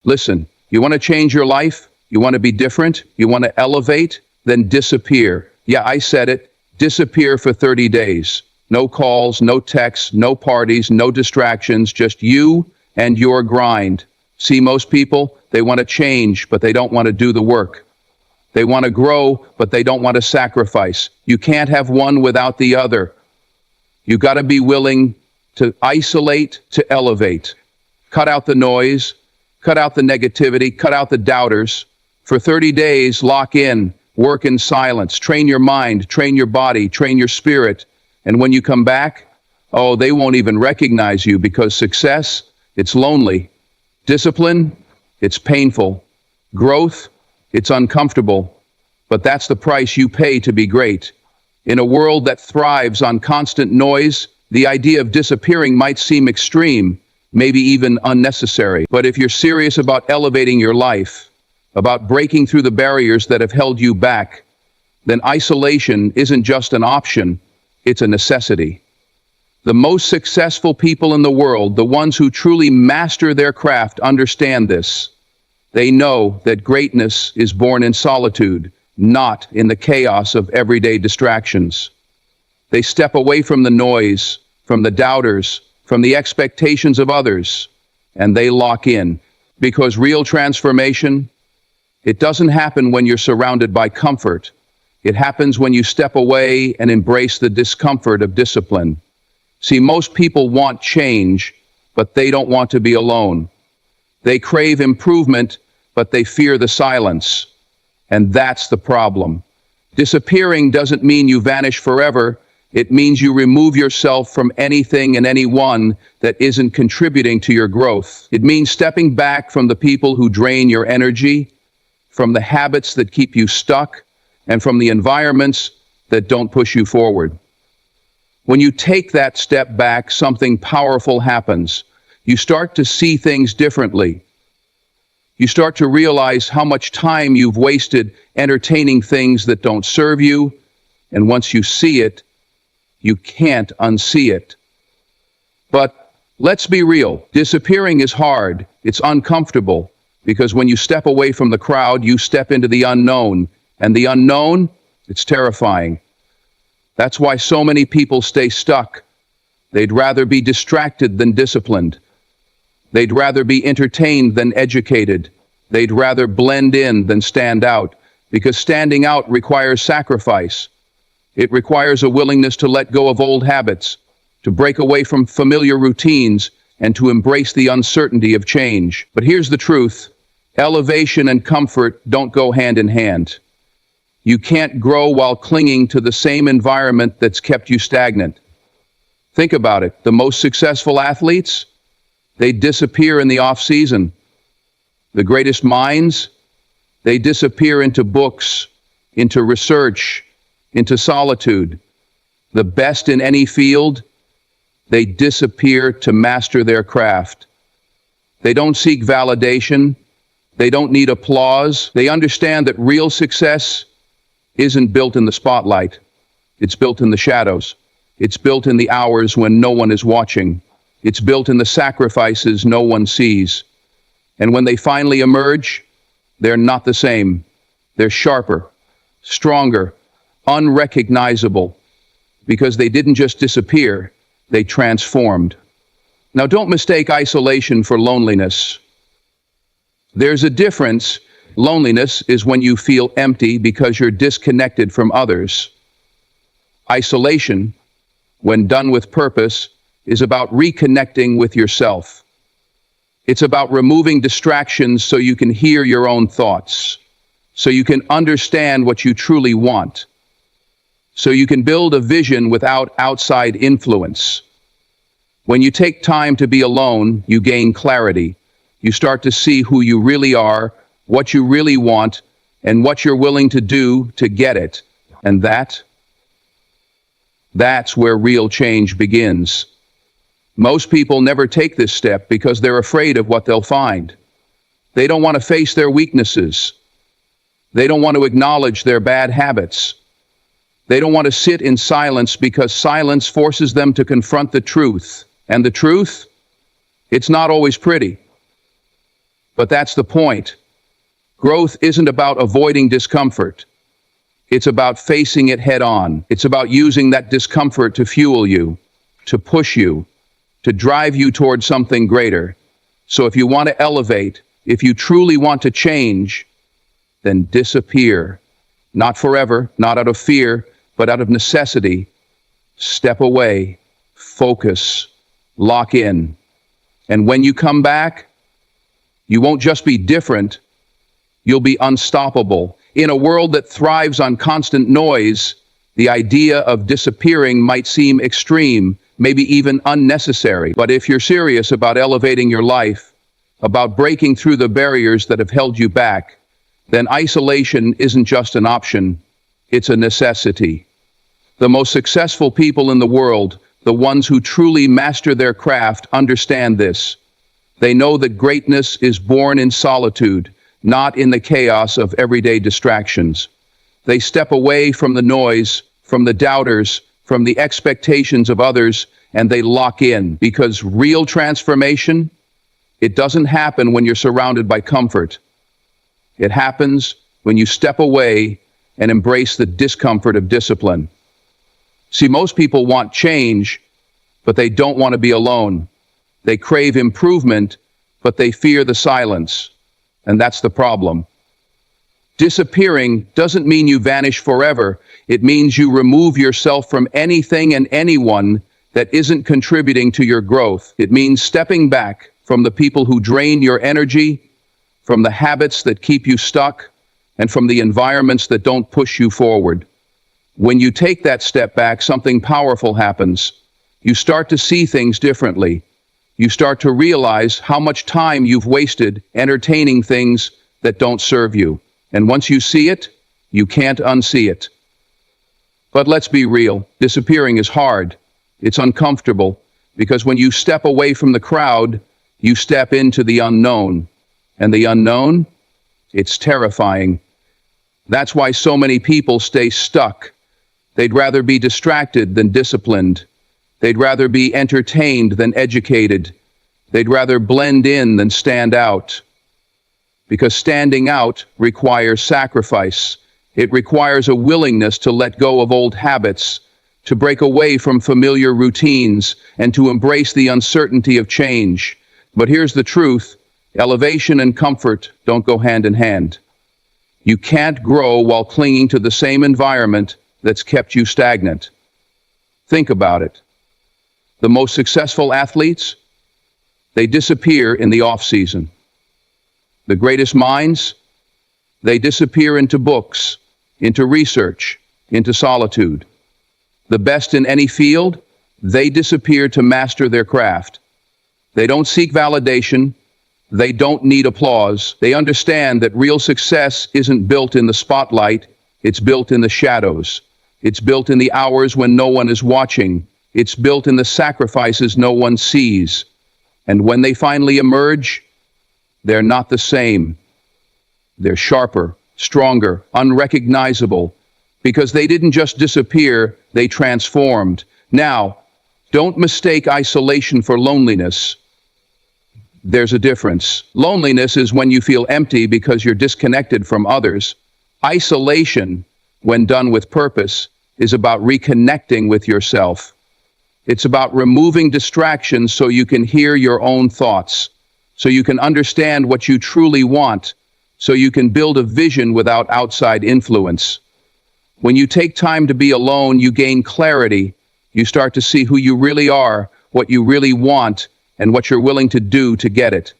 Listen, you want to change your life? You want to be different? You want to elevate? Then disappear. Yeah, I said it. Disappear for 30 days. No calls, no texts, no parties, no distractions, just you and your grind. See, most people, they want to change, but they don't want to do the work. They want to grow, but they don't want to sacrifice. You can't have one without the other. You got to be willing to isolate, to elevate. Cut out the noise, cut out the negativity, cut out the doubters. For 30 days, lock in, work in silence, train your mind, train your body, train your spirit. And when you come back, oh, they won't even recognize you because success, it's lonely. Discipline, it's painful. Growth, it's uncomfortable. But that's the price you pay to be great. In a world that thrives on constant noise, the idea of disappearing might seem extreme, maybe even unnecessary. But if you're serious about elevating your life, about breaking through the barriers that have held you back, then isolation isn't just an option, it's a necessity. The most successful people in the world, the ones who truly master their craft, understand this. They know that greatness is born in solitude, not in the chaos of everyday distractions. They step away from the noise, from the doubters, from the expectations of others, and they lock in. Because real transformation, it doesn't happen when you're surrounded by comfort. It happens when you step away and embrace the discomfort of discipline. See, most people want change, but they don't want to be alone. They crave improvement, but they fear the silence. And that's the problem. Disappearing doesn't mean you vanish forever. It means you remove yourself from anything and anyone that isn't contributing to your growth. It means stepping back from the people who drain your energy, from the habits that keep you stuck, and from the environments that don't push you forward. When you take that step back, something powerful happens. You start to see things differently. You start to realize how much time you've wasted entertaining things that don't serve you, and once you see it, you can't unsee it. But let's be real. Disappearing is hard. It's uncomfortable, because when you step away from the crowd, you step into the unknown. And the unknown, it's terrifying. That's why so many people stay stuck. They'd rather be distracted than disciplined. They'd rather be entertained than educated. They'd rather blend in than stand out, because standing out requires sacrifice. It requires a willingness to let go of old habits, to break away from familiar routines, and to embrace the uncertainty of change. But here's the truth. Elevation and comfort don't go hand in hand. You can't grow while clinging to the same environment that's kept you stagnant. Think about it. The most successful athletes, they disappear in the off-season. The greatest minds, they disappear into books, into research, into solitude. The best in any field, they disappear to master their craft. They don't seek validation. They don't need applause. They understand that real success isn't built in the spotlight. It's built in the shadows. It's built in the hours when no one is watching. It's built in the sacrifices no one sees. And when they finally emerge, they're not the same. They're sharper, stronger, unrecognizable, because they didn't just disappear, they transformed. Now, don't mistake isolation for loneliness. There's a difference. Loneliness is when you feel empty because you're disconnected from others. Isolation, when done with purpose, is about reconnecting with yourself. It's about removing distractions so you can hear your own thoughts, so you can understand what you truly want, so you can build a vision without outside influence. When you take time to be alone, you gain clarity. You start to see who you really are, what you really want, and what you're willing to do to get it. And that's where real change begins. Most people never take this step because they're afraid of what they'll find. They don't want to face their weaknesses. They don't want to acknowledge their bad habits. They don't want to sit in silence because silence forces them to confront the truth. And the truth? It's not always pretty. But that's the point. Growth isn't about avoiding discomfort. It's about facing it head on. It's about using that discomfort to fuel you, to push you, to drive you towards something greater. So if you want to elevate, if you truly want to change, then disappear. Not forever, not out of fear, but out of necessity. Step away, focus, lock in. And when you come back, you won't just be different, you'll be unstoppable. In a world that thrives on constant noise, the idea of disappearing might seem extreme, maybe even unnecessary. But if you're serious about elevating your life, about breaking through the barriers that have held you back, then isolation isn't just an option, it's a necessity. The most successful people in the world, the ones who truly master their craft, understand this. They know that greatness is born in solitude, not in the chaos of everyday distractions. They step away from the noise, from the doubters, from the expectations of others, and they lock in. Because real transformation, it doesn't happen when you're surrounded by comfort. It happens when you step away and embrace the discomfort of discipline. See, most people want change, but they don't want to be alone. They crave improvement, but they fear the silence. And that's the problem. Disappearing doesn't mean you vanish forever. It means you remove yourself from anything and anyone that isn't contributing to your growth. It means stepping back from the people who drain your energy, from the habits that keep you stuck, and from the environments that don't push you forward. When you take that step back, something powerful happens. You start to see things differently. You start to realize how much time you've wasted entertaining things that don't serve you. And once you see it, you can't unsee it. But let's be real, disappearing is hard. It's uncomfortable, because when you step away from the crowd, you step into the unknown. And the unknown? It's terrifying. That's why so many people stay stuck. They'd rather be distracted than disciplined. They'd rather be entertained than educated. They'd rather blend in than stand out. Because standing out requires sacrifice. It requires a willingness to let go of old habits, to break away from familiar routines, and to embrace the uncertainty of change. But here's the truth. Elevation and comfort don't go hand in hand. You can't grow while clinging to the same environment that's kept you stagnant. Think about it. The most successful athletes, they disappear in the off-season. The greatest minds, they disappear into books, into research, into solitude. The best in any field, they disappear to master their craft. They don't seek validation. They don't need applause. They understand that real success isn't built in the spotlight. It's built in the shadows. It's built in the hours when no one is watching. It's built in the sacrifices no one sees. And when they finally emerge, they're not the same. They're sharper, stronger, unrecognizable, because they didn't just disappear, they transformed. Now, don't mistake isolation for loneliness. There's a difference. Loneliness is when you feel empty because you're disconnected from others. Isolation, when done with purpose, is about reconnecting with yourself. It's about removing distractions so you can hear your own thoughts, so you can understand what you truly want, so you can build a vision without outside influence. When you take time to be alone, you gain clarity. You start to see who you really are, what you really want, and what you're willing to do to get it.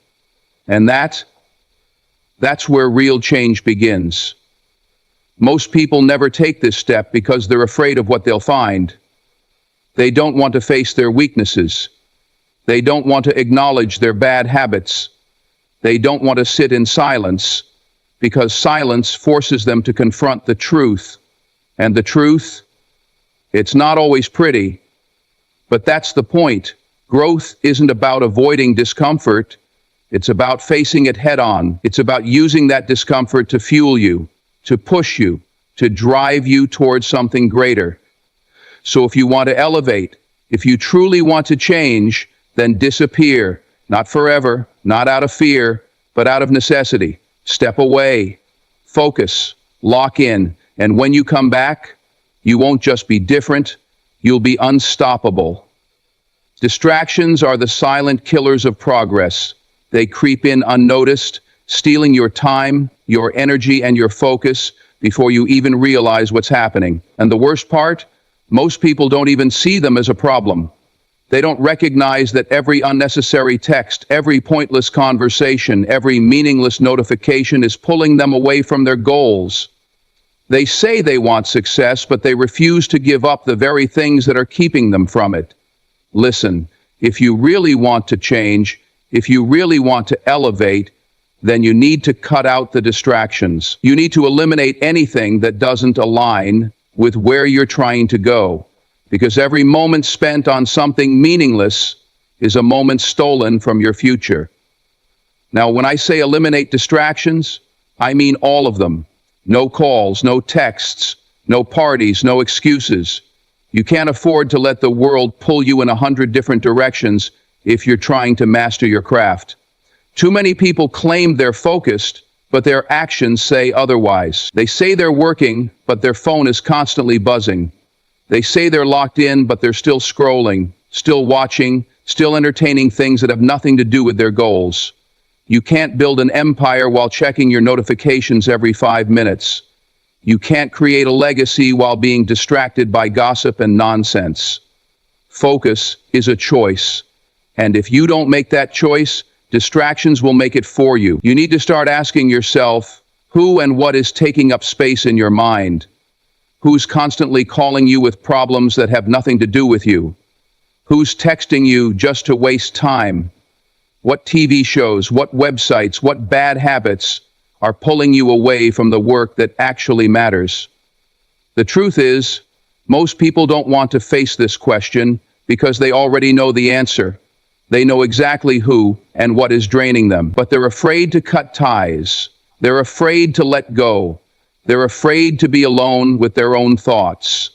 And that's where real change begins. Most people never take this step because they're afraid of what they'll find. They don't want to face their weaknesses. They don't want to acknowledge their bad habits. They don't want to sit in silence, because silence forces them to confront the truth. And the truth, it's not always pretty, but that's the point. Growth isn't about avoiding discomfort. It's about facing it head on. It's about using that discomfort to fuel you, to push you, to drive you towards something greater. So if you want to elevate, if you truly want to change, then disappear. Not forever, not out of fear, but out of necessity. Step away, focus, lock in, and when you come back, you won't just be different, you'll be unstoppable. Distractions are the silent killers of progress. They creep in unnoticed, stealing your time, your energy, and your focus before you even realize what's happening. And the worst part? Most people don't even see them as a problem. They don't recognize that every unnecessary text, every pointless conversation, every meaningless notification is pulling them away from their goals. They say they want success, but they refuse to give up the very things that are keeping them from it. Listen, if you really want to change, if you really want to elevate, then you need to cut out the distractions. You need to eliminate anything that doesn't align with where you're trying to go. Because every moment spent on something meaningless is a moment stolen from your future. Now, when I say eliminate distractions, I mean all of them. No calls, no texts, no parties, no excuses. You can't afford to let the world pull you in 100 different directions if you're trying to master your craft. Too many people claim they're focused, but their actions say otherwise. They say they're working, but their phone is constantly buzzing. They say they're locked in, but they're still scrolling, still watching, still entertaining things that have nothing to do with their goals. You can't build an empire while checking your notifications every 5 minutes. You can't create a legacy while being distracted by gossip and nonsense. Focus is a choice. And if you don't make that choice, distractions will make it for you. You need to start asking yourself, who and what is taking up space in your mind? Who's constantly calling you with problems that have nothing to do with you? Who's texting you just to waste time? What TV shows, what websites, what bad habits are pulling you away from the work that actually matters? The truth is, most people don't want to face this question because they already know the answer. They know exactly who and what is draining them, but they're afraid to cut ties. They're afraid to let go. They're afraid to be alone with their own thoughts.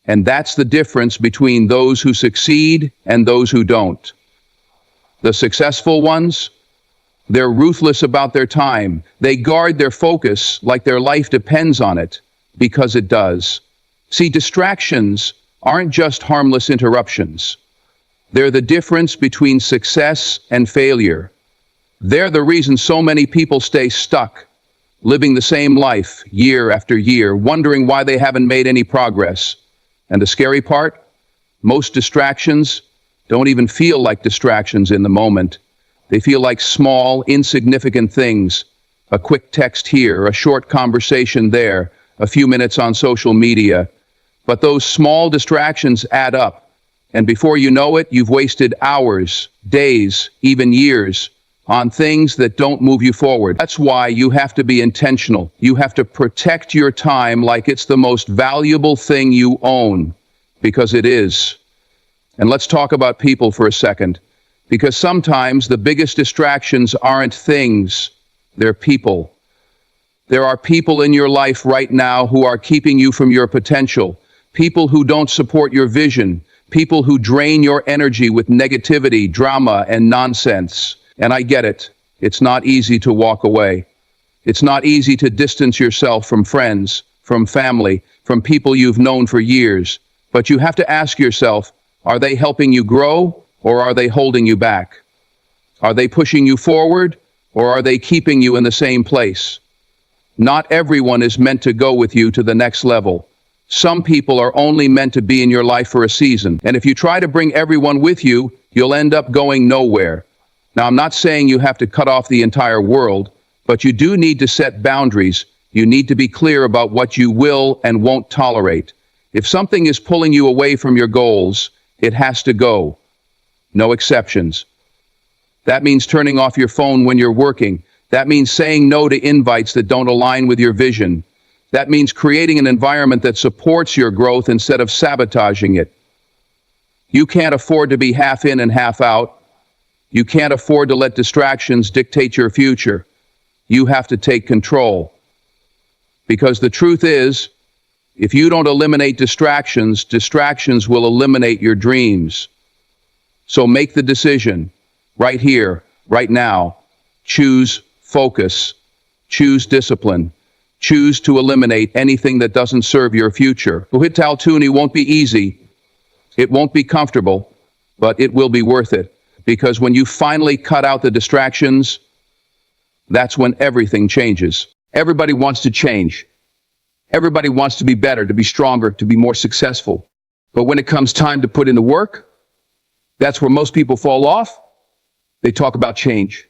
And that's the difference between those who succeed and those who don't. The successful ones, they're ruthless about their time. They guard their focus like their life depends on it, because it does. See, distractions aren't just harmless interruptions. They're the difference between success and failure. They're the reason so many people stay stuck, living the same life year after year, wondering why they haven't made any progress. And the scary part? Most distractions don't even feel like distractions in the moment. They feel like small, insignificant things. A quick text here, a short conversation there, a few minutes on social media. But those small distractions add up. And before you know it, you've wasted hours, days, even years on things that don't move you forward. That's why you have to be intentional. You have to protect your time like it's the most valuable thing you own, because it is. And let's talk about people for a second, because sometimes the biggest distractions aren't things, they're people. There are people in your life right now who are keeping you from your potential, people who don't support your vision, people who drain your energy with negativity, drama, and nonsense. And I get it. It's not easy to walk away. It's not easy to distance yourself from friends, from family, from people you've known for years. But you have to ask yourself, are they helping you grow, or are they holding you back? Are they pushing you forward, or are they keeping you in the same place? Not everyone is meant to go with you to the next level. Some people are only meant to be in your life for a season. And if you try to bring everyone with you, you'll end up going nowhere. Now, I'm not saying you have to cut off the entire world, but you do need to set boundaries. You need to be clear about what you will and won't tolerate. If something is pulling you away from your goals, it has to go. No exceptions. That means turning off your phone when you're working. That means saying no to invites that don't align with your vision. That means creating an environment that supports your growth instead of sabotaging it. You can't afford to be half in and half out. You can't afford to let distractions dictate your future. You have to take control. Because the truth is, if you don't eliminate distractions, distractions will eliminate your dreams. So make the decision, right here, right now. Choose focus. Choose discipline. Choose to eliminate anything that doesn't serve your future. It won't be easy. It won't be comfortable, but it will be worth it. Because when you finally cut out the distractions, that's when everything changes. Everybody wants to change. Everybody wants to be better, to be stronger, to be more successful. But when it comes time to put in the work, that's where most people fall off. They talk about change.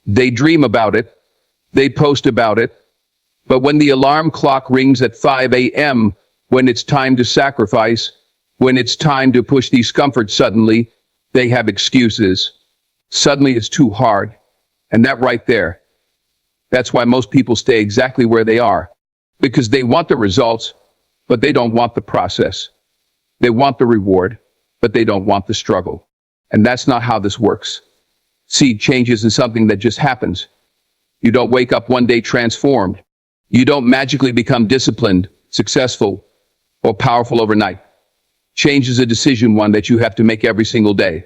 They dream about it. They post about it. But when the alarm clock rings at 5 a.m., when it's time to sacrifice, when it's time to push discomfort, suddenly they have excuses. Suddenly it's too hard. And that right there, that's why most people stay exactly where they are. Because they want the results, but they don't want the process. They want the reward, but they don't want the struggle. And that's not how this works. See, change isn't something that just happens. You don't wake up one day transformed. You don't magically become disciplined, successful, or powerful overnight. Change is a decision, one that you have to make every single day.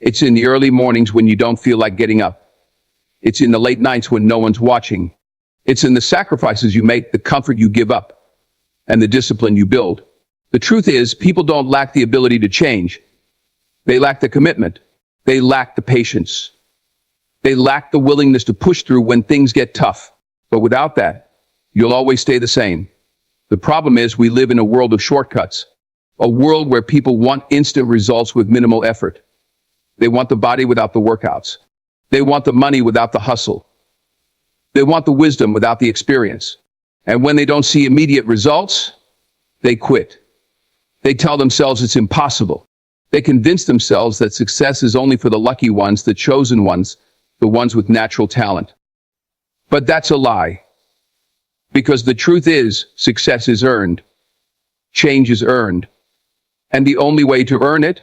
It's in the early mornings when you don't feel like getting up. It's in the late nights when no one's watching. It's in the sacrifices you make, the comfort you give up, and the discipline you build. The truth is, people don't lack the ability to change. They lack the commitment. They lack the patience. They lack the willingness to push through when things get tough. But without that, you'll always stay the same. The problem is we live in a world of shortcuts, a world where people want instant results with minimal effort. They want the body without the workouts. They want the money without the hustle. They want the wisdom without the experience. And when they don't see immediate results, they quit. They tell themselves it's impossible. They convince themselves that success is only for the lucky ones, the chosen ones, the ones with natural talent. But that's a lie. Because the truth is, success is earned. Change is earned. And the only way to earn it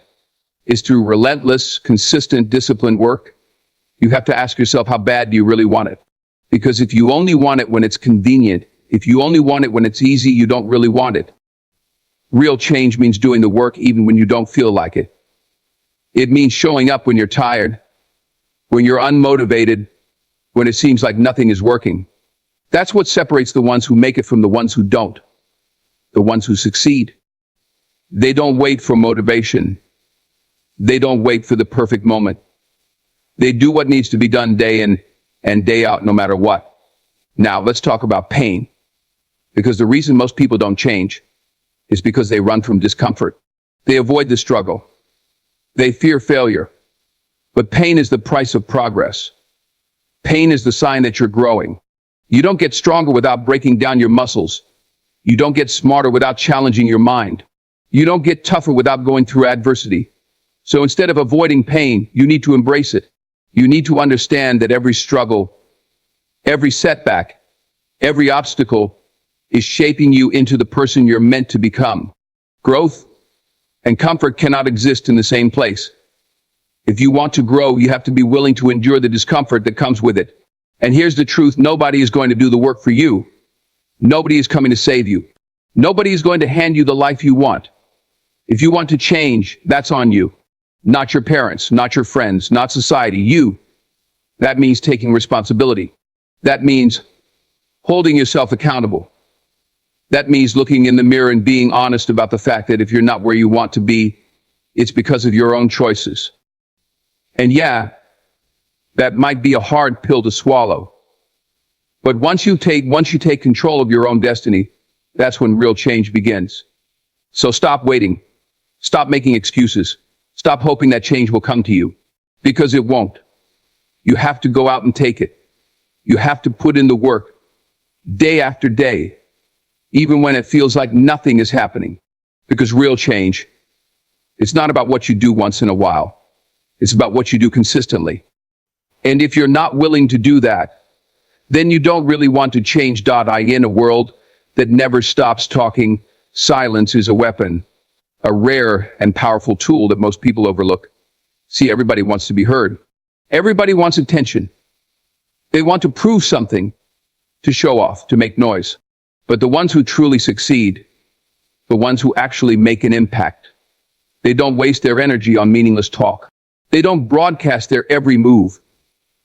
is through relentless, consistent, disciplined work. You have to ask yourself, how bad do you really want it? Because if you only want it when it's convenient, if you only want it when it's easy, you don't really want it. Real change means doing the work even when you don't feel like it. It means showing up when you're tired, when you're unmotivated, when it seems like nothing is working. That's what separates the ones who make it from the ones who don't, the ones who succeed. They don't wait for motivation. They don't wait for the perfect moment. They do what needs to be done day in and day out, no matter what. Now, let's talk about pain. Because the reason most people don't change is because they run from discomfort. They avoid the struggle. They fear failure. But pain is the price of progress. Pain is the sign that you're growing. You don't get stronger without breaking down your muscles. You don't get smarter without challenging your mind. You don't get tougher without going through adversity. So instead of avoiding pain, you need to embrace it. You need to understand that every struggle, every setback, every obstacle is shaping you into the person you're meant to become. Growth and comfort cannot exist in the same place. If you want to grow, you have to be willing to endure the discomfort that comes with it. And here's the truth, nobody is going to do the work for you. Nobody is coming to save you. Nobody is going to hand you the life you want. If you want to change, that's on you. Not your parents, not your friends, not society, you. That means taking responsibility. That means holding yourself accountable. That means looking in the mirror and being honest about the fact that if you're not where you want to be, it's because of your own choices. And yeah, that might be a hard pill to swallow. But once you take control of your own destiny, that's when real change begins. So stop waiting. Stop making excuses. Stop hoping that change will come to you. Because it won't. You have to go out and take it. You have to put in the work day after day, even when it feels like nothing is happening. Because real change, it's not about what you do once in a while. It's about what you do consistently. And if you're not willing to do that, then you don't really want to change. In a world that never stops talking, silence is a weapon, a rare and powerful tool that most people overlook. See, everybody wants to be heard. Everybody wants attention. They want to prove something, to show off, to make noise. But the ones who truly succeed, the ones who actually make an impact, they don't waste their energy on meaningless talk. They don't broadcast their every move.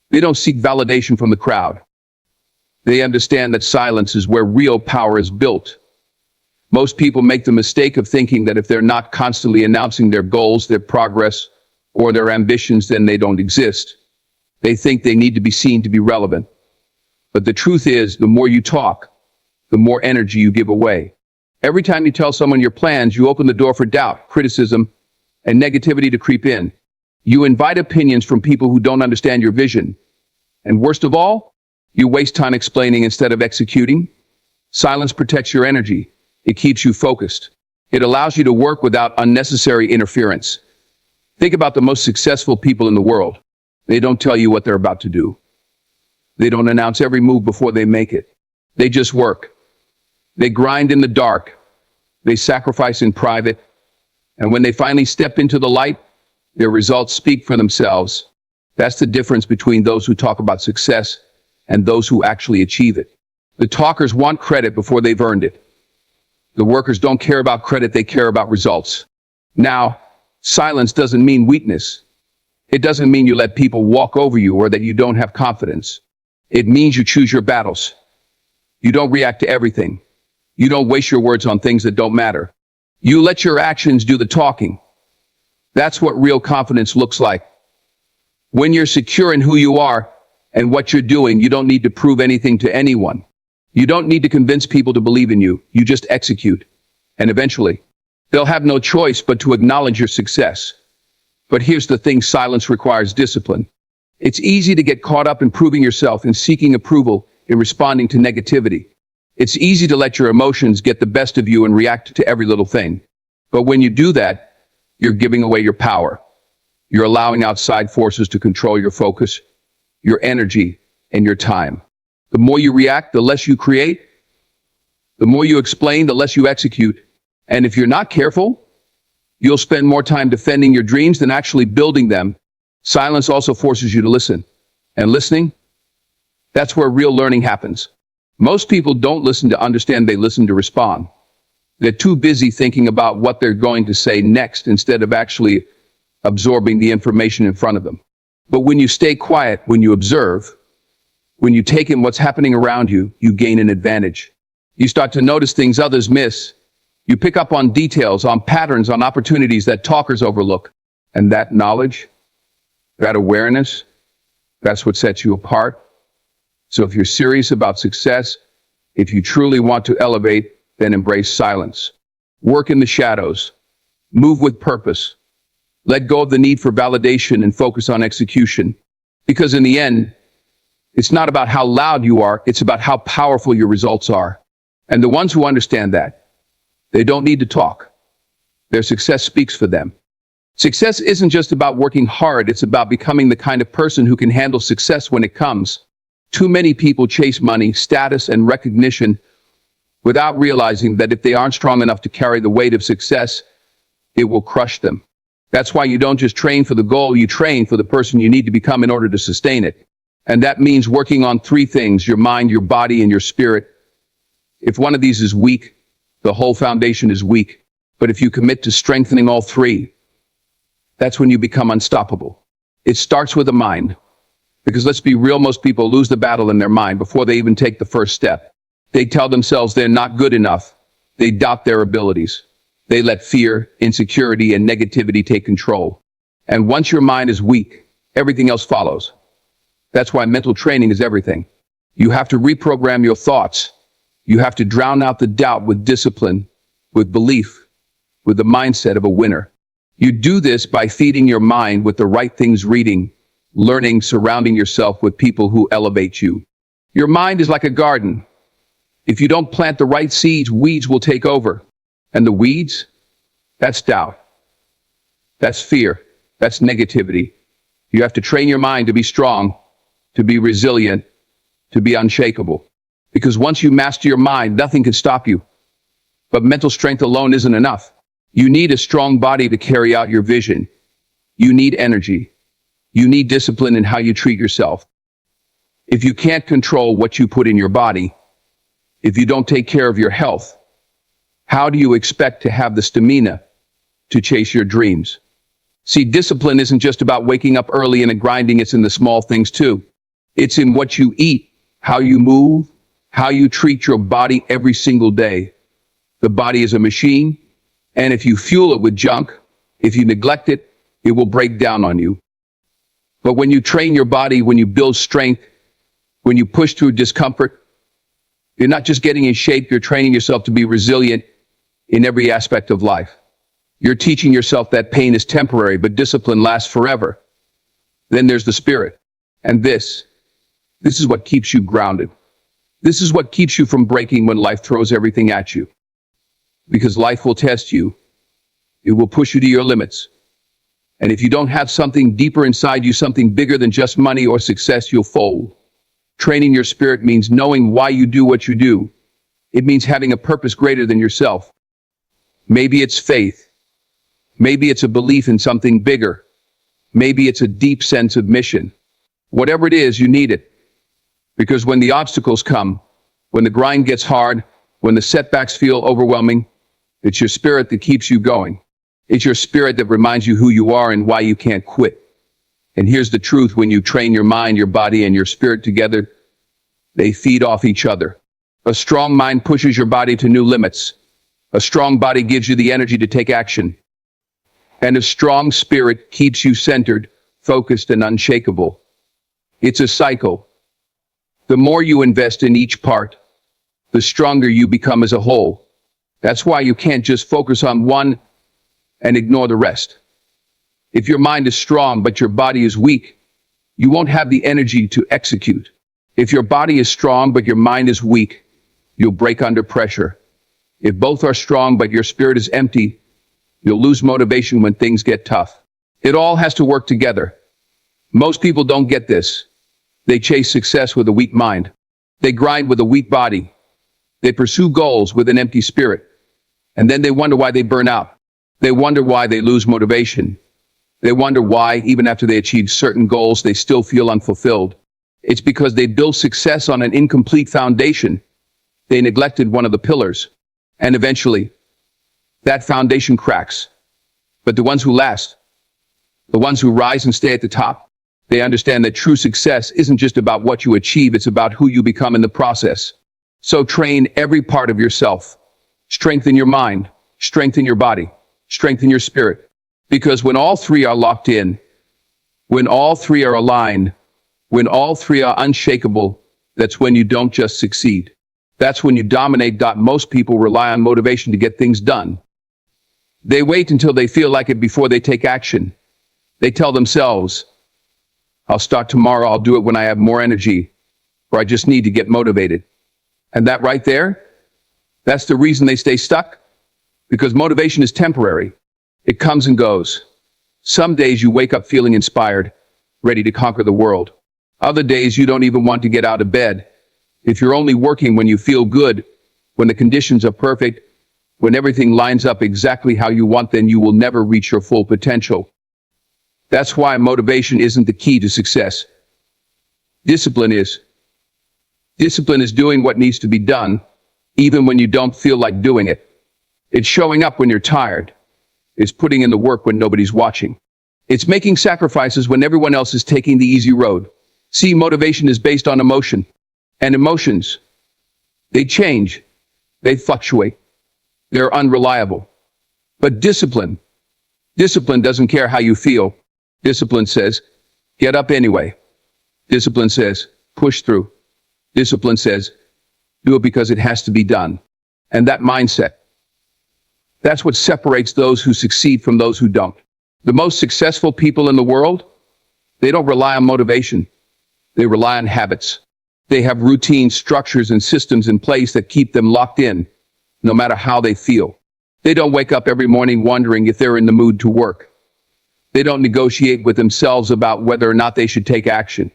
They don't seek validation from the crowd. They understand that silence is where real power is built. Most people make the mistake of thinking that if they're not constantly announcing their goals, their progress, or their ambitions, then they don't exist. They think they need to be seen to be relevant. But the truth is, the more you talk, the more energy you give away. Every time you tell someone your plans, you open the door for doubt, criticism, and negativity to creep in. You invite opinions from people who don't understand your vision. And worst of all, you waste time explaining instead of executing. Silence protects your energy. It keeps you focused. It allows you to work without unnecessary interference. Think about the most successful people in the world. They don't tell you what they're about to do. They don't announce every move before they make it. They just work. They grind in the dark. They sacrifice in private. And when they finally step into the light, their results speak for themselves. That's the difference between those who talk about success and those who actually achieve it. The talkers want credit before they've earned it. The workers don't care about credit, they care about results. Now, silence doesn't mean weakness. It doesn't mean you let people walk over you or that you don't have confidence. It means you choose your battles. You don't react to everything. You don't waste your words on things that don't matter. You let your actions do the talking. That's what real confidence looks like. When you're secure in who you are and what you're doing, you don't need to prove anything to anyone. You don't need to convince people to believe in you. You just execute. And eventually, they'll have no choice but to acknowledge your success. But here's the thing, silence requires discipline. It's easy to get caught up in proving yourself, in seeking approval, in responding to negativity. It's easy to let your emotions get the best of you and react to every little thing. But when you do that, you're giving away your power. You're allowing outside forces to control your focus, your energy, and your time. The more you react, the less you create. The more you explain, the less you execute. And if you're not careful, you'll spend more time defending your dreams than actually building them. Silence also forces you to listen. And listening, that's where real learning happens. Most people don't listen to understand, they listen to respond. They're too busy thinking about what they're going to say next instead of actually absorbing the information in front of them. But when you stay quiet, when you observe, when you take in what's happening around you, you gain an advantage. You start to notice things others miss. You pick up on details, on patterns, on opportunities that talkers overlook. And that knowledge, that awareness, that's what sets you apart. So if you're serious about success, if you truly want to elevate, then embrace silence. Work in the shadows. Move with purpose. Let go of the need for validation and focus on execution. Because in the end, it's not about how loud you are, it's about how powerful your results are. And the ones who understand that, they don't need to talk. Their success speaks for them. Success isn't just about working hard, it's about becoming the kind of person who can handle success when it comes. Too many people chase money, status, and recognition without realizing that if they aren't strong enough to carry the weight of success, it will crush them. That's why you don't just train for the goal, you train for the person you need to become in order to sustain it. And that means working on three things: your mind, your body, and your spirit. If one of these is weak, the whole foundation is weak. But if you commit to strengthening all three, that's when you become unstoppable. It starts with the mind. Because let's be real, most people lose the battle in their mind before they even take the first step. They tell themselves they're not good enough. They doubt their abilities. They let fear, insecurity, and negativity take control. And once your mind is weak, everything else follows. That's why mental training is everything. You have to reprogram your thoughts. You have to drown out the doubt with discipline, with belief, with the mindset of a winner. You do this by feeding your mind with the right things, reading, learning, surrounding yourself with people who elevate you. Your mind is like a garden. If you don't plant the right seeds, weeds will take over. And the weeds? That's doubt. That's fear. That's negativity. You have to train your mind to be strong, to be resilient, to be unshakable. Because once you master your mind, nothing can stop you. But mental strength alone isn't enough. You need a strong body to carry out your vision. You need energy. You need discipline in how you treat yourself. If you can't control what you put in your body, if you don't take care of your health, how do you expect to have the stamina to chase your dreams? See, discipline isn't just about waking up early and grinding, it's in the small things too. It's in what you eat, how you move, how you treat your body every single day. The body is a machine, and if you fuel it with junk, if you neglect it, it will break down on you. But when you train your body, when you build strength, when you push through discomfort, you're not just getting in shape, you're training yourself to be resilient in every aspect of life. You're teaching yourself that pain is temporary, but discipline lasts forever. Then there's the spirit. And this is what keeps you grounded. This is what keeps you from breaking when life throws everything at you. Because life will test you. It will push you to your limits. And if you don't have something deeper inside you, something bigger than just money or success, you'll fold. Training your spirit means knowing why you do what you do. It means having a purpose greater than yourself. Maybe it's faith. Maybe it's a belief in something bigger. Maybe it's a deep sense of mission. Whatever it is, you need it. Because when the obstacles come, when the grind gets hard, when the setbacks feel overwhelming, it's your spirit that keeps you going. It's your spirit that reminds you who you are and why you can't quit. And here's the truth: when you train your mind, your body, and your spirit together, they feed off each other. A strong mind pushes your body to new limits. A strong body gives you the energy to take action. And a strong spirit keeps you centered, focused, and unshakable. It's a cycle. The more you invest in each part, the stronger you become as a whole. That's why you can't just focus on one and ignore the rest. If your mind is strong but your body is weak, you won't have the energy to execute. If your body is strong but your mind is weak, you'll break under pressure. If both are strong but your spirit is empty, you'll lose motivation when things get tough. It all has to work together. Most people don't get this. They chase success with a weak mind. They grind with a weak body. They pursue goals with an empty spirit. And then they wonder why they burn out. They wonder why they lose motivation. They wonder why, even after they achieve certain goals, they still feel unfulfilled. It's because they built success on an incomplete foundation. They neglected one of the pillars. And eventually, that foundation cracks. But the ones who last, the ones who rise and stay at the top, they understand that true success isn't just about what you achieve, it's about who you become in the process. So train every part of yourself. Strengthen your mind, strengthen your body, strengthen your spirit. Because when all three are locked in, when all three are aligned, when all three are unshakable, that's when you don't just succeed. That's when you dominate. Most people rely on motivation to get things done. They wait until they feel like it before they take action. They tell themselves, I'll start tomorrow, I'll do it when I have more energy, or I just need to get motivated. And that right there, that's the reason they stay stuck. Because motivation is temporary. It comes and goes. Some days you wake up feeling inspired, ready to conquer the world. Other days you don't even want to get out of bed. If you're only working when you feel good, when the conditions are perfect, when everything lines up exactly how you want, then you will never reach your full potential. That's why motivation isn't the key to success. Discipline is. Discipline is doing what needs to be done, even when you don't feel like doing it. It's showing up when you're tired. It's putting in the work when nobody's watching. It's making sacrifices when everyone else is taking the easy road. See, motivation is based on emotion. And emotions, they change. They fluctuate. They're unreliable. But discipline doesn't care how you feel. Discipline says, get up anyway. Discipline says, push through. Discipline says, do it because it has to be done. And that mindset, that's what separates those who succeed from those who don't. The most successful people in the world, they don't rely on motivation. They rely on habits. They have routines, structures, and systems in place that keep them locked in, no matter how they feel. They don't wake up every morning wondering if they're in the mood to work. They don't negotiate with themselves about whether or not they should take action.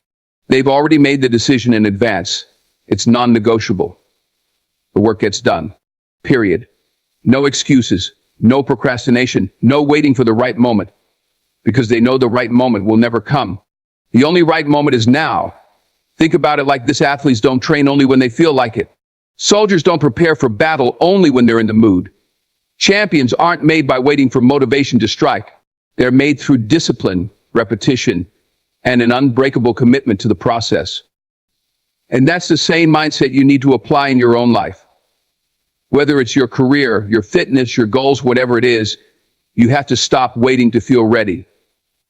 They've already made the decision in advance. It's non-negotiable. The work gets done. Period. No excuses, no procrastination, no waiting for the right moment, because they know the right moment will never come. The only right moment is now. Think about it like this: athletes don't train only when they feel like it. Soldiers don't prepare for battle only when they're in the mood. Champions aren't made by waiting for motivation to strike. They're made through discipline, repetition, and an unbreakable commitment to the process. And that's the same mindset you need to apply in your own life. Whether it's your career, your fitness, your goals, whatever it is, you have to stop waiting to feel ready.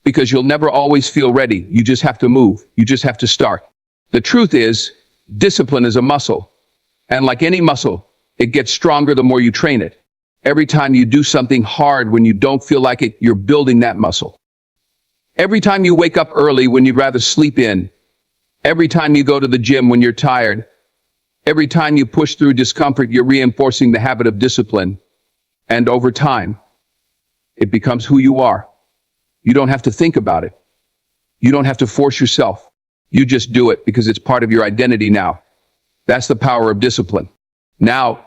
Because you'll never always feel ready. You just have to move. You just have to start. The truth is, discipline is a muscle. And like any muscle, it gets stronger the more you train it. Every time you do something hard when you don't feel like it, you're building that muscle. Every time you wake up early when you'd rather sleep in, every time you go to the gym when you're tired, every time you push through discomfort, you're reinforcing the habit of discipline. And over time, it becomes who you are. You don't have to think about it. You don't have to force yourself. You just do it because it's part of your identity now. That's the power of discipline. Now,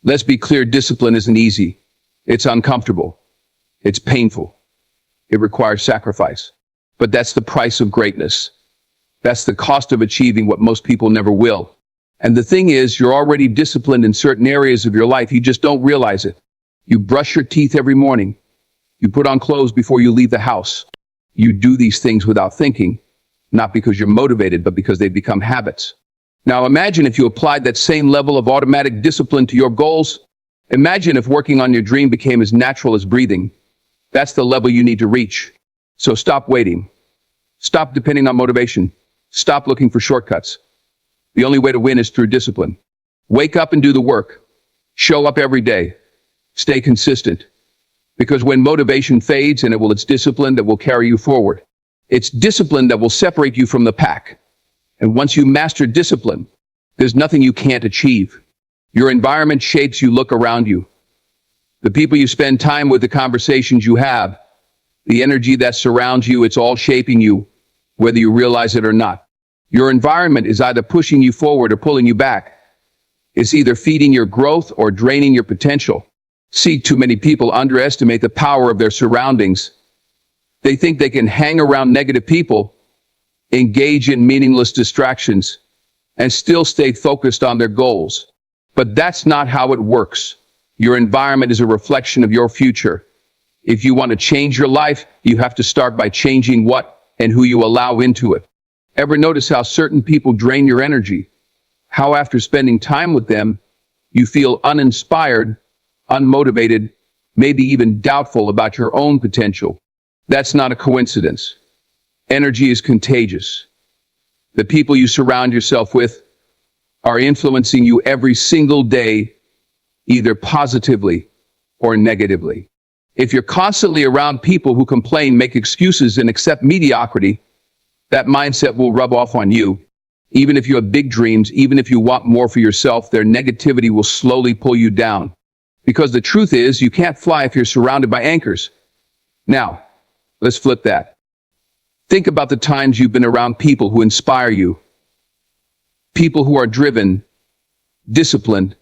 let's be clear, discipline isn't easy. It's uncomfortable. It's painful. It requires sacrifice. But that's the price of greatness. That's the cost of achieving what most people never will. And the thing is, you're already disciplined in certain areas of your life. You just don't realize it. You brush your teeth every morning. You put on clothes before you leave the house. You do these things without thinking, not because you're motivated, but because they become habits. Now imagine if you applied that same level of automatic discipline to your goals. Imagine if working on your dream became as natural as breathing. That's the level you need to reach. So stop waiting. Stop depending on motivation. Stop looking for shortcuts. The only way to win is through discipline. Wake up and do the work. Show up every day. Stay consistent. Because when motivation fades, and it's discipline that will carry you forward. It's discipline that will separate you from the pack. And once you master discipline, there's nothing you can't achieve. Your environment shapes you. Look around you. The people you spend time with, the conversations you have, the energy that surrounds you, it's all shaping you, whether you realize it or not. Your environment is either pushing you forward or pulling you back. It's either feeding your growth or draining your potential. See, too many people underestimate the power of their surroundings. They think they can hang around negative people, engage in meaningless distractions, and still stay focused on their goals. But that's not how it works. Your environment is a reflection of your future. If you want to change your life, you have to start by changing what and who you allow into it. Ever notice how certain people drain your energy? How after spending time with them, you feel uninspired, unmotivated, maybe even doubtful about your own potential? That's not a coincidence. Energy is contagious. The people you surround yourself with are influencing you every single day, either positively or negatively. If you're constantly around people who complain, make excuses, and accept mediocrity, that mindset will rub off on you. Even if you have big dreams, even if you want more for yourself, their negativity will slowly pull you down. Because the truth is, you can't fly if you're surrounded by anchors. Now, let's flip that. Think about the times you've been around people who inspire you. People who are driven, disciplined,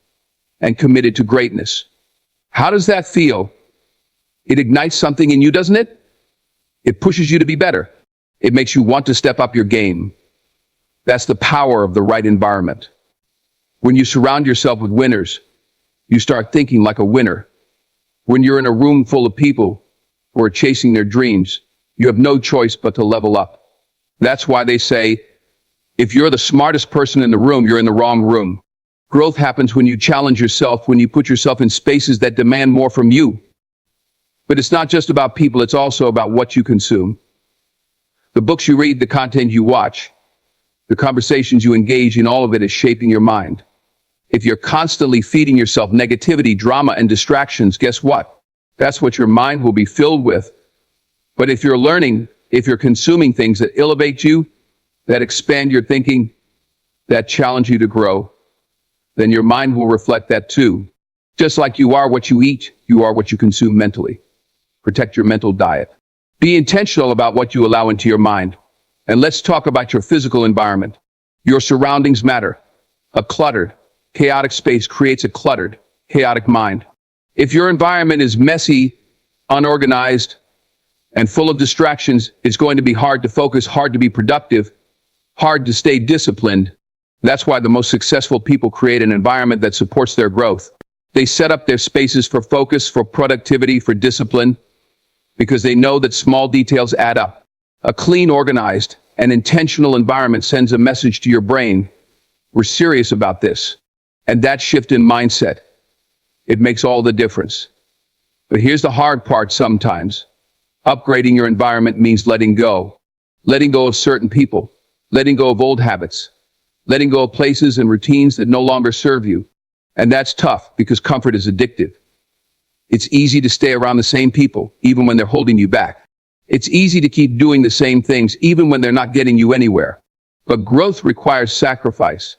and committed to greatness. How does that feel? It ignites something in you, doesn't it? It pushes you to be better. It makes you want to step up your game. That's the power of the right environment. When you surround yourself with winners, you start thinking like a winner. When you're in a room full of people who are chasing their dreams, you have no choice but to level up. That's why they say, if you're the smartest person in the room, you're in the wrong room. Growth happens when you challenge yourself, when you put yourself in spaces that demand more from you. But it's not just about people, it's also about what you consume. The books you read, the content you watch, the conversations you engage in, all of it is shaping your mind. If you're constantly feeding yourself negativity, drama, and distractions, guess what? That's what your mind will be filled with. But if you're learning, if you're consuming things that elevate you, that expand your thinking, that challenge you to grow, then your mind will reflect that too. Just like you are what you eat, you are what you consume mentally. Protect your mental diet. Be intentional about what you allow into your mind. And let's talk about your physical environment. Your surroundings matter. A cluttered, chaotic space creates a cluttered, chaotic mind. If your environment is messy, unorganized, and full of distractions, it's going to be hard to focus, hard to be productive, hard to stay disciplined. That's why the most successful people create an environment that supports their growth. They set up their spaces for focus, for productivity, for discipline, because they know that small details add up. A clean, organized, and intentional environment sends a message to your brain. We're serious about this. And that shift in mindset, it makes all the difference. But here's the hard part sometimes. Upgrading your environment means letting go. Letting go of certain people. Letting go of old habits. Letting go of places and routines that no longer serve you. And that's tough because comfort is addictive. It's easy to stay around the same people, even when they're holding you back. It's easy to keep doing the same things, even when they're not getting you anywhere. But growth requires sacrifice.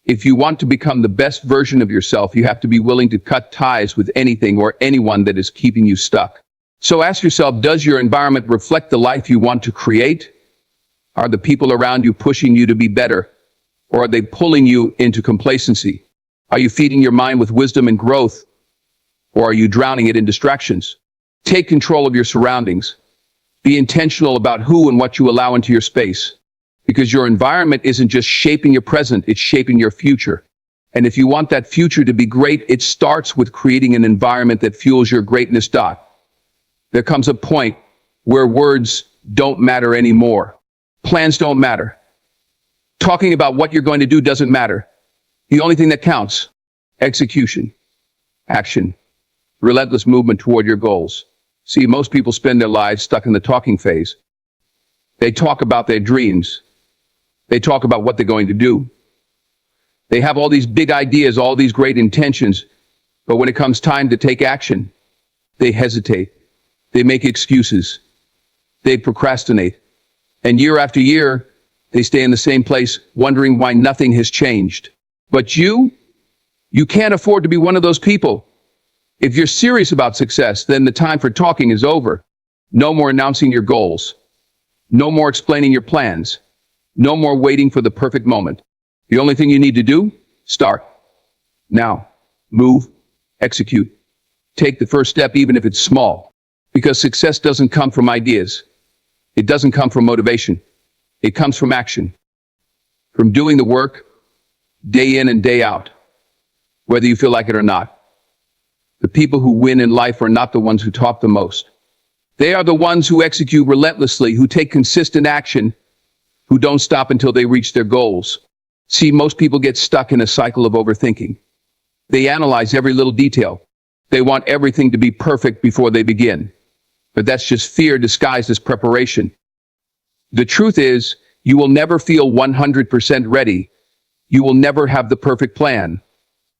If you want to become the best version of yourself, you have to be willing to cut ties with anything or anyone that is keeping you stuck. So ask yourself, does your environment reflect the life you want to create? Are the people around you pushing you to be better? Or are they pulling you into complacency? Are you feeding your mind with wisdom and growth? Or are you drowning it in distractions? Take control of your surroundings. Be intentional about who and what you allow into your space. Because your environment isn't just shaping your present, it's shaping your future. And if you want that future to be great, it starts with creating an environment that fuels your greatness. There comes a point where words don't matter anymore. Plans don't matter. Talking about what you're going to do doesn't matter. The only thing that counts, execution, action, relentless movement toward your goals. See, most people spend their lives stuck in the talking phase. They talk about their dreams. They talk about what they're going to do. They have all these big ideas, all these great intentions, but when it comes time to take action, they hesitate. They make excuses. They procrastinate. And year after year, they stay in the same place, wondering why nothing has changed. But you can't afford to be one of those people. If you're serious about success, then the time for talking is over. No more announcing your goals. No more explaining your plans. No more waiting for the perfect moment. The only thing you need to do, start. Now, move, execute. Take the first step, even if it's small. Because success doesn't come from ideas. It doesn't come from motivation. It comes from action. From doing the work, day in and day out. Whether you feel like it or not. The people who win in life are not the ones who talk the most. They are the ones who execute relentlessly, who take consistent action, who don't stop until they reach their goals. See, most people get stuck in a cycle of overthinking. They analyze every little detail. They want everything to be perfect before they begin. But that's just fear disguised as preparation. The truth is, you will never feel 100% ready. You will never have the perfect plan.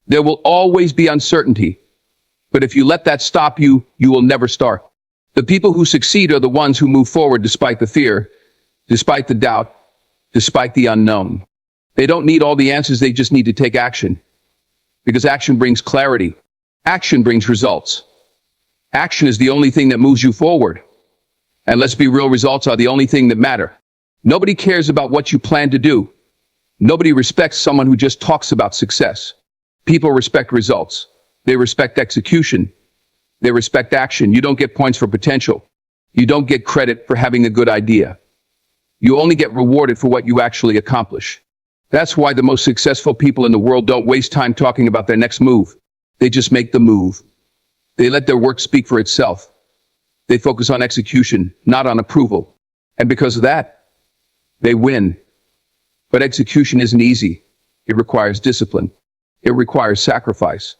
There will always be uncertainty. But if you let that stop you, you will never start. The people who succeed are the ones who move forward despite the fear, despite the doubt, despite the unknown. They don't need all the answers, they just need to take action. Because action brings clarity. Action brings results. Action is the only thing that moves you forward. And let's be real, results are the only thing that matter. Nobody cares about what you plan to do. Nobody respects someone who just talks about success. People respect results. They respect execution. They respect action. You don't get points for potential. You don't get credit for having a good idea. You only get rewarded for what you actually accomplish. That's why the most successful people in the world don't waste time talking about their next move. They just make the move. They let their work speak for itself. They focus on execution, not on approval. And because of that, they win. But execution isn't easy. It requires discipline. It requires sacrifice.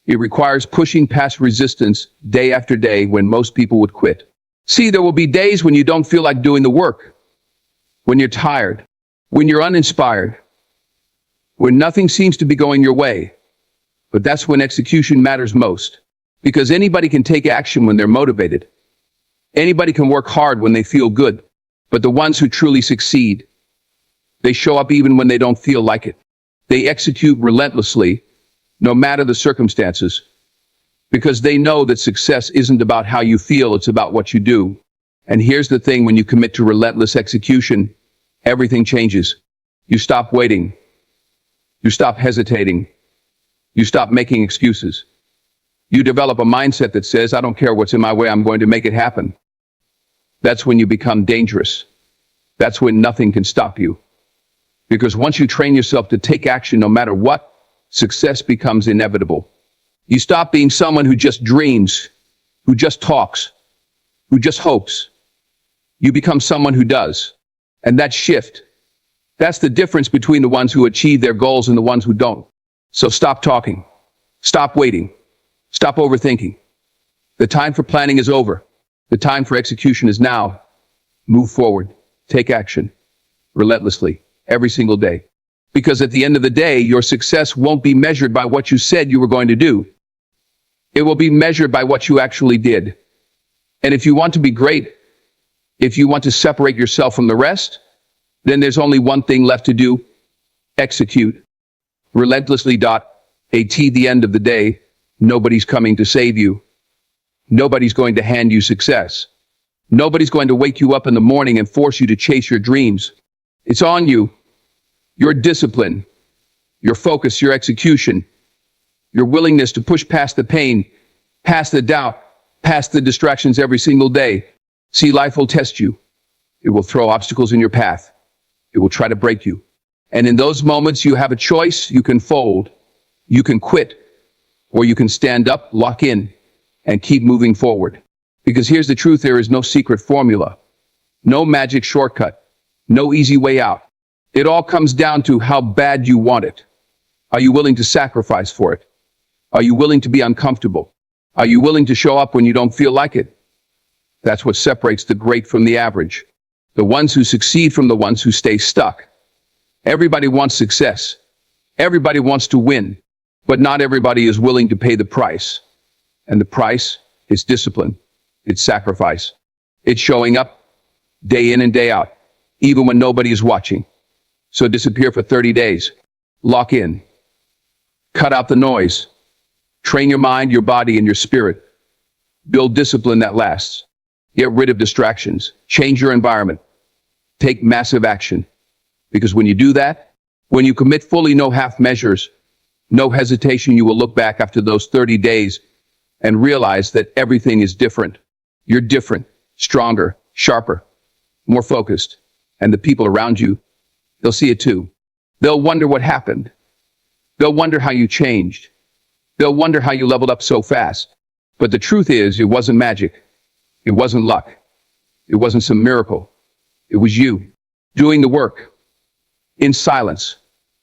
It requires pushing past resistance day after day when most people would quit. See, there will be days when you don't feel like doing the work. When you're tired. When you're uninspired. When nothing seems to be going your way. But that's when execution matters most. Because anybody can take action when they're motivated. Anybody can work hard when they feel good. But the ones who truly succeed, they show up even when they don't feel like it. They execute relentlessly, no matter the circumstances. Because they know that success isn't about how you feel, it's about what you do. And here's the thing, when you commit to relentless execution, everything changes. You stop waiting. You stop hesitating. You stop making excuses. You develop a mindset that says, I don't care what's in my way, I'm going to make it happen. That's when you become dangerous. That's when nothing can stop you. Because once you train yourself to take action no matter what, success becomes inevitable. You stop being someone who just dreams, who just talks, who just hopes. You become someone who does. And that shift, That's the difference between the ones who achieve their goals and the ones who don't. So stop talking. Stop waiting. Stop overthinking. The time for planning is over. The time for execution is now. Move forward. Take action. Relentlessly. Every single day. Because at the end of the day, your success won't be measured by what you said you were going to do. It will be measured by what you actually did. And if you want to be great, if you want to separate yourself from the rest, then there's only one thing left to do. Execute. Relentlessly. At the end of the day, nobody's coming to save you. Nobody's going to hand you success. Nobody's going to wake you up in the morning and force you to chase your dreams. It's on you. Your discipline, your focus, your execution, your willingness to push past the pain, past the doubt, past the distractions every single day. See, life will test you. It will throw obstacles in your path. It will try to break you. And in those moments, you have a choice. You can fold, you can quit, or you can stand up, lock in, and keep moving forward. Because here's the truth, there is no secret formula, no magic shortcut, no easy way out. It all comes down to how bad you want it. Are you willing to sacrifice for it? Are you willing to be uncomfortable? Are you willing to show up when you don't feel like it? That's what separates the great from the average. The ones who succeed from the ones who stay stuck. Everybody wants success. Everybody wants to win, but not everybody is willing to pay the price. And the price is discipline. It's sacrifice. It's showing up day in and day out, even when nobody is watching. So disappear for 30 days. Lock in. Cut out the noise. Train your mind, your body, and your spirit. Build discipline that lasts. Get rid of distractions. Change your environment. Take massive action. Because when you do that, when you commit fully, no half measures, no hesitation, you will look back after those 30 days and realize that everything is different. You're different, stronger, sharper, more focused. And the people around you, they'll see it too. They'll wonder what happened. They'll wonder how you changed. They'll wonder how you leveled up so fast. But the truth is, it wasn't magic. It wasn't luck. It wasn't some miracle. It was you doing the work in silence,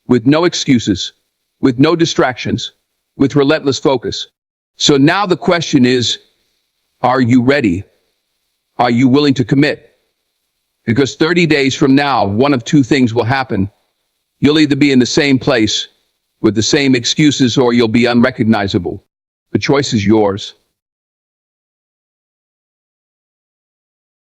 with no excuses, with no distractions, with relentless focus. So now the question is, are you ready? Are you willing to commit? Because 30 days from now, one of two things will happen. You'll either be in the same place with the same excuses, or you'll be unrecognizable. The choice is yours.